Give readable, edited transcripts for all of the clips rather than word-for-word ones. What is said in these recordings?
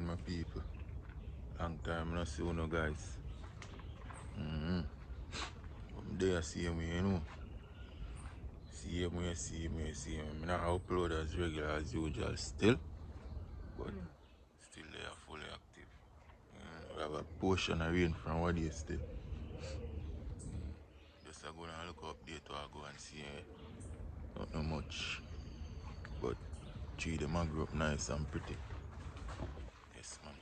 Wagwan, my people. Long time no see you guys. I'm there, see me, you know. See me. I'm not upload as regular as usual still, but still they are fully active. We have a portion of rain from what day still. Just I go and look update or I go and see. Not much, but tree them a grow up nice and pretty. Yes, man.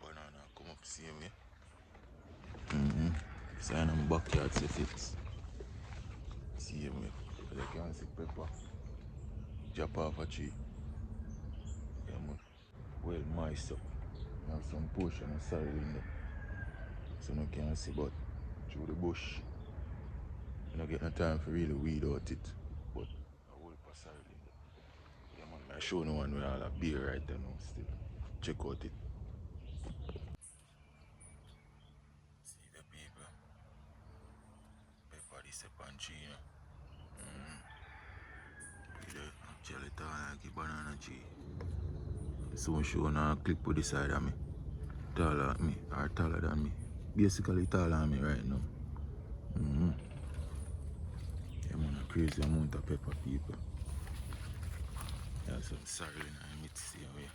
Banana come up see me. So I'm backyard if it's see me. As you can see pepper. Chop off a tree. Yeah, man. Well moist up. Have some portion of soil in there. So you can't see, but through the bush. You don't get no time for really weed out it. But a whole heap of soil in there. Yeah, man, I show no one where all a beer right there now still. Check out it. See the people. Pepper this up and tree, you know. Actually tall like a banana tree. Someone showing a clip with the side of me. Taller than me, or taller than me. Basically taller than me right now. Yeah, man, a crazy amount of pepper people. Yeah, some sorry in the midst here.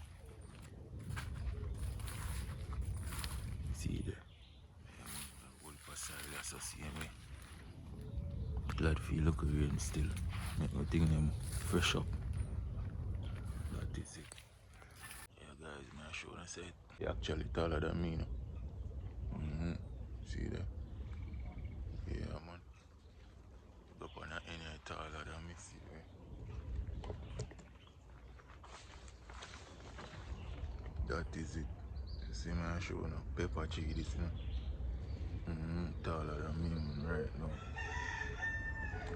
See there. Yeah, man, a whole heap of sorry that's the same way. Glad for you look at rain still. Make me think them fresh up. That is it. Yeah, guys, man, show and say it. You're actually taller than me, you know. See there? Yeah, man. Up on any taller than me, see there? That is it. You see, man, show no pepper tree this, you know. Taller than me, man, right now.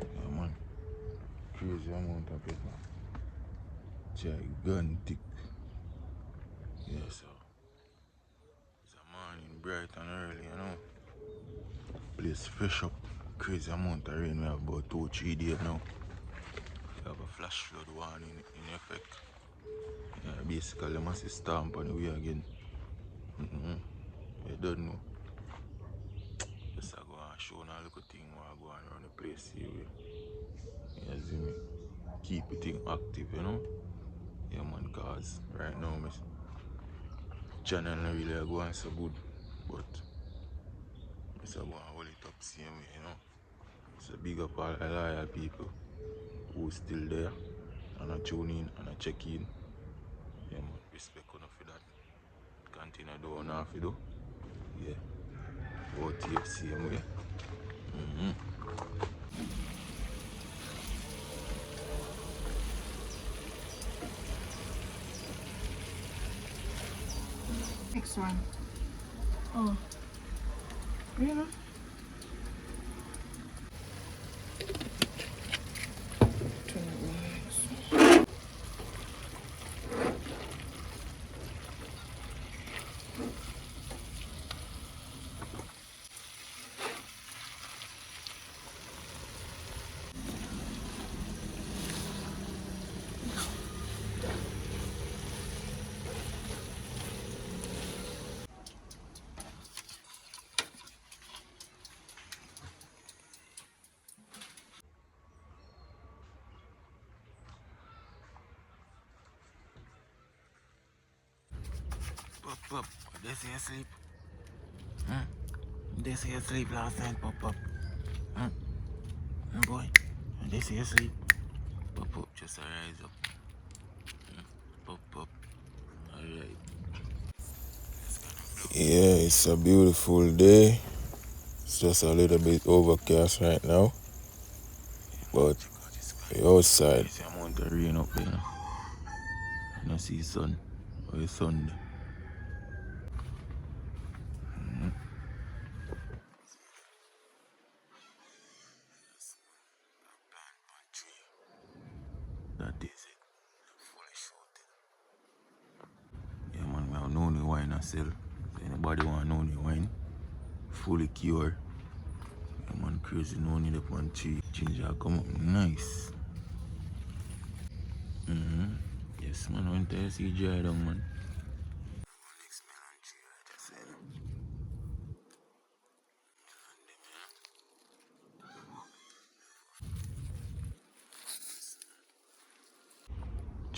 Yeah, man. Crazy amount of pepper. Gigantic. Yeah, so. It's a morning, bright and early, you know. Place fresh up. Crazy amount of rain. We have about 2-3 days now. We have a flash flood warning in effect. Yeah, basically, I must stamp on the way again. You don't know. Just I go and show a little thing while I go on around the place here. You see me? Keep the thing active, you know? Yeah, man, cause right now, my channel not really going so good. But I go and hold it up same way, you know? So big up all the loyal people who's still there and I tune in and I check in. Yeah, man, respect enough for that. Continue doing half you do. Yeah. Out here same way. Next one. Oh. Really? Pop. They say you sleep. They say you sleep last night, pop. Boy, they say you sleep. Pop, just rise up. Pop. Alright. Yeah, it's a beautiful day. It's just a little bit overcast right now. But we're outside. See amount of rain up there. You don't see sun. Or the sun there. That is it. Fully shooting. Yeah, man, we have no new wine to sell. So anybody want no new wine? Fully cured. Yeah, man, crazy no need upon tree. Ginger come up nice. Yes, man, I went to see dry down, man.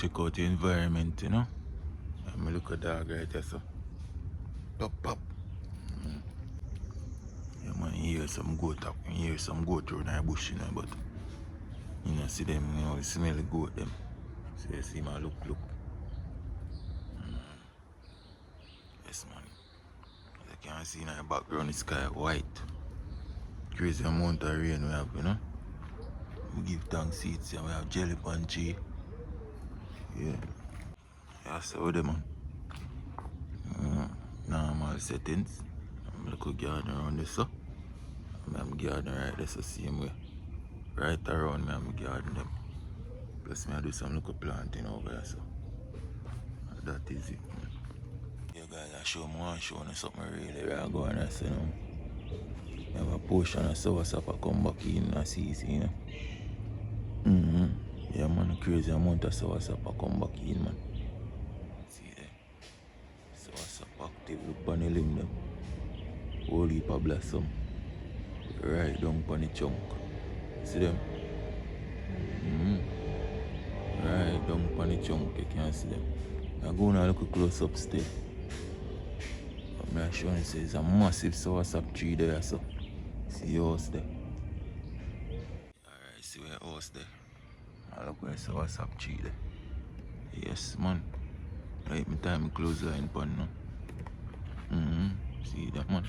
check out the environment, you know. I'm look at dog right there, so. Pop, pop. Yeah, man, you hear some goat up. You hear some goat through the bush, you know, but you know, see them, you know, you smell the goat them. So you see my look. Yes, man. As you can see in the background, the sky white. Crazy amount of rain we have, you know. We give thanks seeds and we have jelly punchy. Yeah. Yeah, so them, man. Normal settings. I'm look at garden around this, so. I'm garden right there, so same way. Right around me, I'm garden them. Plus, me I do some little planting over here, so. That is it, man. Yeah, guys, I show more show you something really where I go and I say, you know. I have a portion of sour sap come back in the season, you know. Yeah, man, crazy amount of sour sap come back in, man. See there. Sour sap active, look on the limb, them. Whole heap of blossom. Right down on the chunk. See them? Right down on the chunk, you can see them. I'm going to look close up still. But I'm showing you, it's a massive sour sap tree there, so. See your house there. Alright, see where your house there. I look where sour sap tree there. Yes, man. Right, my time close line pan now. See that, man.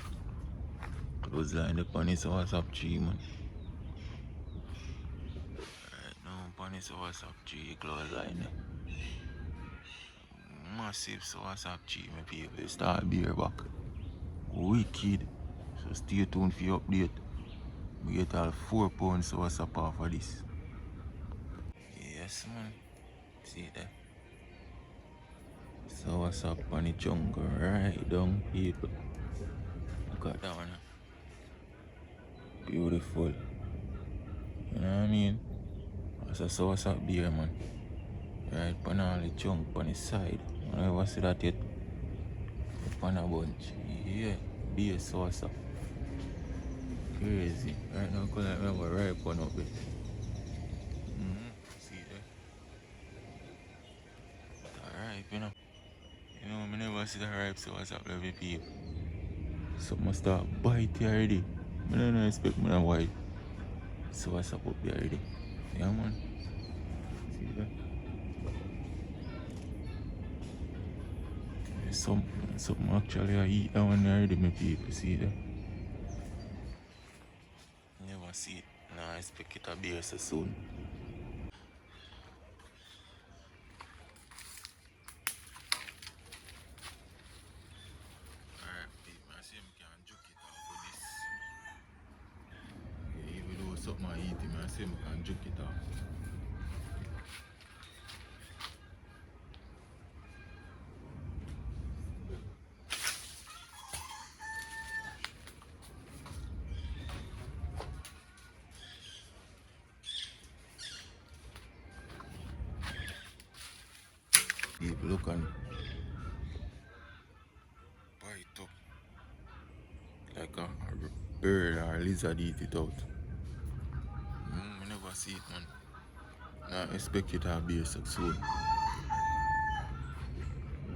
Close line upon this sour sap tree, man. Right now, upon this sour sap tree, close line there. Massive sour sap tree, my people. Start beer back. Wicked. So stay tuned for your update. We get all 4 pounds sour sap off of this. Yes, man. See that? Sour sap on the chunk right down, people. Look at that one. Beautiful. You know what I mean? That's a sour sap beer, man. Right on all the chunk on the side. You never see that yet? Upon a bunch. Yeah, beer sour sap. Crazy. Right now, because I remember ripe one up there. See there? That ripe, you know. You know, I never see the ripe sour sap every people. Something start bite already. I don't expect me to white sour sap up there already. Yeah, man. See that? Something actually I eat that one already, my people. See that? Never see it. Nah, I expect it to be here so soon. Alright, people, I see him can juke it off with this. Yeah, even though something I eat him, I see him can juke it off. People, look and bite up like a bird or a lizard eat it out. I never see it, man. Nah, expect it to be so soon.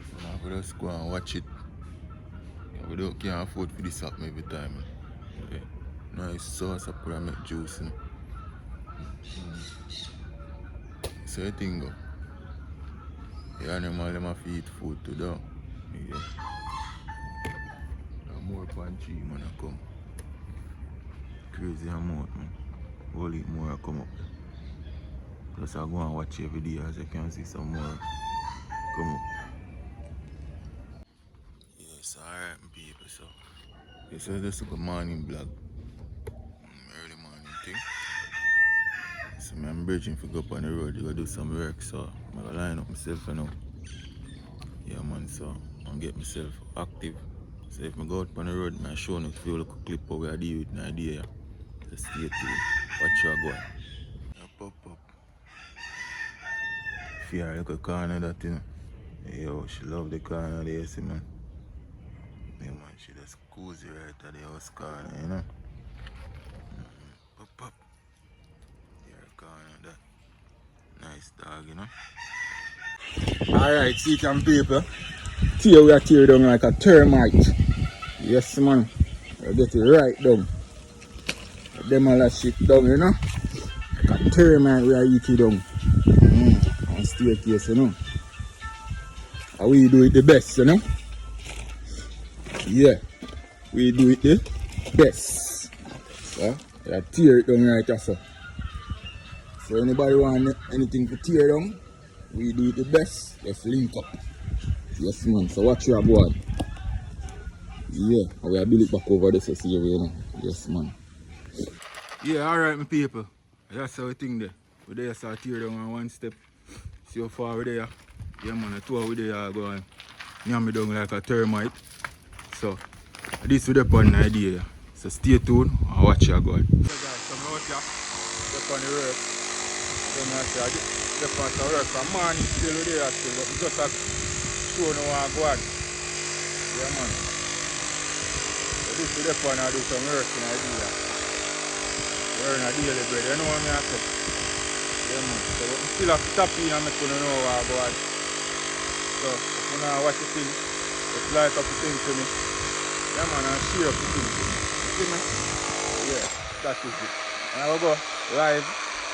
So now we just go and watch it. We can't afford for this happen every time. Man. Yeah. Nice sauce up where I make juice. You know? So you think go? The animal them have to eat food too, though. Yeah. There more punchy man I come. Crazy amount, man. Whole heap more come up. Plus I go and watch every day as you can see some more come up. Yes, alright people, so. This is just a good morning vlog. Early morning thing. So I'm bridging to go up on the road to go do some work, so I'm gonna line up myself now. Yeah man, so I'm get myself active. So if I go out on the road, I'm showing you a few little clip how we deal with an idea. So stay tuned. Watch you go. Pop. Fear look a corner that you know. Yo, she love the corner there, see man. Yeah man, she just cozy right at the house corner, you know. Pop. Here corner that. Nice dog, you know. Alright, see some people. Tear we are tear down like a termite. Yes man. We get it right down. Them all that shit down, you know. Like a termite we are eat it down. On staircase, you know. And we do it the best, you know. Yeah. We do it the best. So we are tear it down right after. So anybody want anything to tear down, we do it the best. Let's link up. Yes man, so watch your board. Yeah, we are build it back over this area, you know. Yes man. Yeah, alright my people. That's how we think there. We there start tear down on one step. See how far we there. Yeah man, the two we there go and yam me down like a termite. So this is the one idea. So stay tuned and watch your God. Yeah guys, so I'm out here. Up on the road. Then I say, the part of work from morning still there still, but we just have show no one go on. Yeah man. So this is the one I do some work in idea. We're in a daily bread, you know what I say? Yeah man. So we still have to tap in and make you know what I go on. So if you know watch the thing, just like up the thing to me. Yeah man, and share up the thing to me. You see me? Yeah, that is it. And I will go live.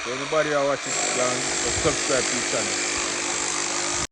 So anybody who watches it, just subscribe to the channel.